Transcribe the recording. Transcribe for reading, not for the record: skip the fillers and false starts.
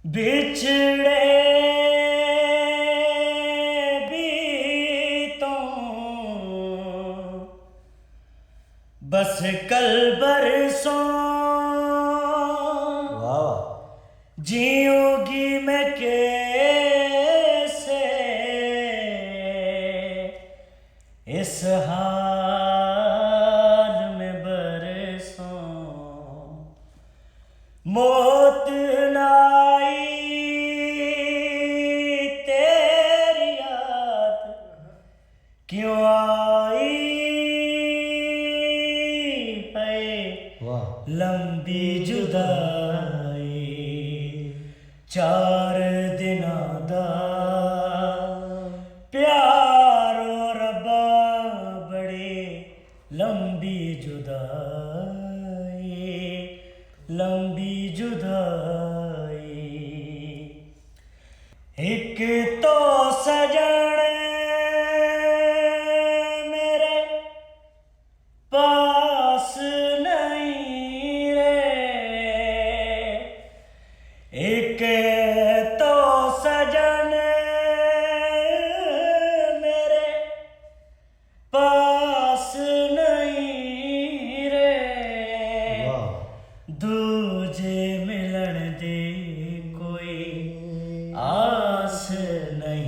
बिछड़े भी तो बस कल बरसों जीऊंगी मैं कैसे इस हाल में बरसों मौत नाई तेरी याद क्यों आई है लंबी जुदाई 4 दिना दा प्यारो रब्बा बड़ी लंबी जुदाई लंबी जुदाई एक तो सजन मेरे पास नहीं रे एक तो सजन मेरे पास नहीं रे दूजे मिलन दी कोई आस नहीं